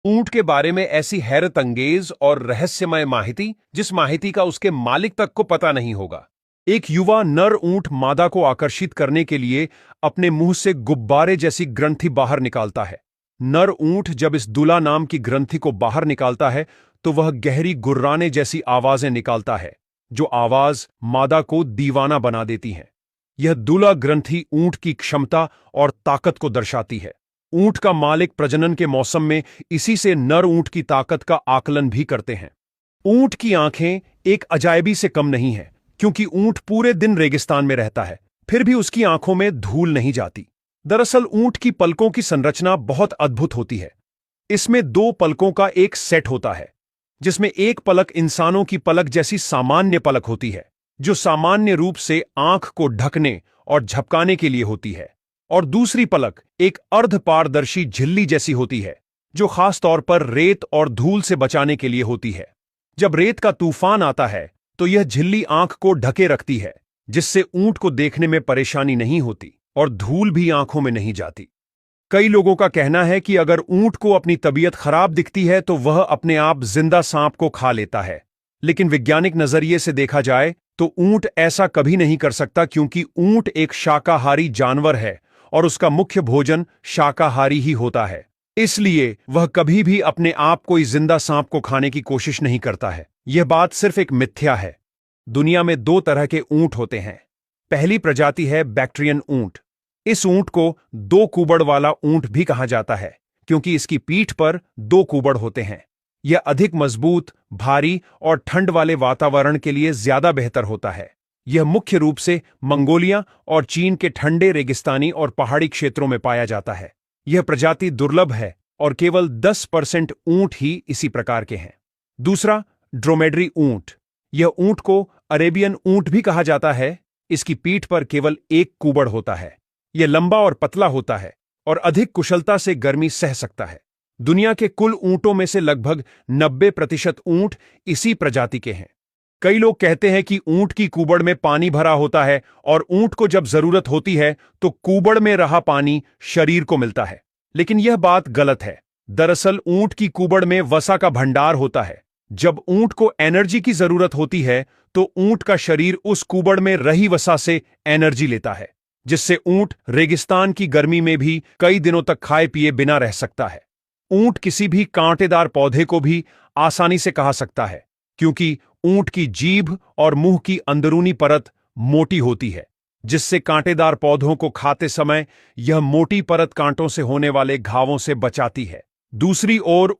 ऊंट के बारे में ऐसी हैरत अंगेज और रहस्यमय माहिती जिस माहिती का उसके मालिक तक को पता नहीं होगा। एक युवा नर ऊंट मादा को आकर्षित करने के लिए अपने मुंह से गुब्बारे जैसी ग्रंथि बाहर निकालता है। नर ऊंट जब इस दुला नाम की ग्रंथि को बाहर निकालता है तो वह गहरी गुर्राने जैसी आवाजें निकालता है, जो आवाज मादा को दीवाना बना देती हैं। यह दुला ग्रंथि ऊंट की क्षमता और ताकत को दर्शाती है। ऊंट का मालिक प्रजनन के मौसम में इसी से नर ऊंट की ताकत का आकलन भी करते हैं। ऊंट की आंखें एक अजायबी से कम नहीं है, क्योंकि ऊंट पूरे दिन रेगिस्तान में रहता है, फिर भी उसकी आंखों में धूल नहीं जाती। दरअसल ऊंट की पलकों की संरचना बहुत अद्भुत होती है। इसमें दो पलकों का एक सेट होता है, जिसमें एक पलक इंसानों की पलक जैसी सामान्य पलक होती है, जो सामान्य रूप से आंख को ढकने और झपकाने के लिए होती है, और दूसरी पलक एक अर्धपारदर्शी झिल्ली जैसी होती है, जो खास तौर पर रेत और धूल से बचाने के लिए होती है। जब रेत का तूफान आता है तो यह झिल्ली आंख को ढके रखती है, जिससे ऊंट को देखने में परेशानी नहीं होती और धूल भी आंखों में नहीं जाती। कई लोगों का कहना है कि अगर ऊंट को अपनी तबीयत खराब दिखती है तो वह अपने आप जिंदा सांप को खा लेता है, लेकिन वैज्ञानिक नजरिए से देखा जाए तो ऊंट ऐसा कभी नहीं कर सकता, क्योंकि ऊंट एक शाकाहारी जानवर है और उसका मुख्य भोजन शाकाहारी ही होता है। इसलिए वह कभी भी अपने आप कोई जिंदा सांप को खाने की कोशिश नहीं करता है। यह बात सिर्फ एक मिथ्या है। दुनिया में दो तरह के ऊंट होते हैं। पहली प्रजाति है बैक्ट्रियन ऊंट। इस ऊंट को दो कुबड़ वाला ऊंट भी कहा जाता है, क्योंकि इसकी पीठ पर दो कुबड़ होते हैं। यह अधिक मजबूत, भारी और ठंड वाले वातावरण के लिए ज्यादा बेहतर होता है। यह मुख्य रूप से मंगोलिया और चीन के ठंडे रेगिस्तानी और पहाड़ी क्षेत्रों में पाया जाता है। यह प्रजाति दुर्लभ है और केवल 10% ऊंट ही इसी प्रकार के हैं। दूसरा, ड्रोमेडरी ऊंट। यह ऊंट को अरेबियन ऊंट भी कहा जाता है। इसकी पीठ पर केवल एक कुबड़ होता है। यह लंबा और पतला होता है और अधिक कुशलता से गर्मी सह सकता है। दुनिया के कुल ऊंटों में से लगभग 90% ऊंट इसी प्रजाति के हैं। कई लोग कहते हैं कि ऊंट की कुबड़ में पानी भरा होता है और ऊंट को जब जरूरत होती है तो कुबड़ में रहा पानी शरीर को मिलता है, लेकिन यह बात गलत है। दरअसल ऊंट की कुबड़ में वसा का भंडार होता है। जब ऊंट को एनर्जी की जरूरत होती है तो ऊंट का शरीर उस कुबड़ में रही वसा से एनर्जी लेता है, जिससे ऊंट रेगिस्तान की गर्मी में भी कई दिनों तक खाए पिए बिना रह सकता है। ऊंट किसी भी कांटेदार पौधे को भी आसानी से खा सकता है, क्योंकि ऊंट की जीभ और मुंह की अंदरूनी परत मोटी होती है, जिससे कांटेदार पौधों को खाते समय यह मोटी परत कांटों से होने वाले घावों से बचाती है। दूसरी ओर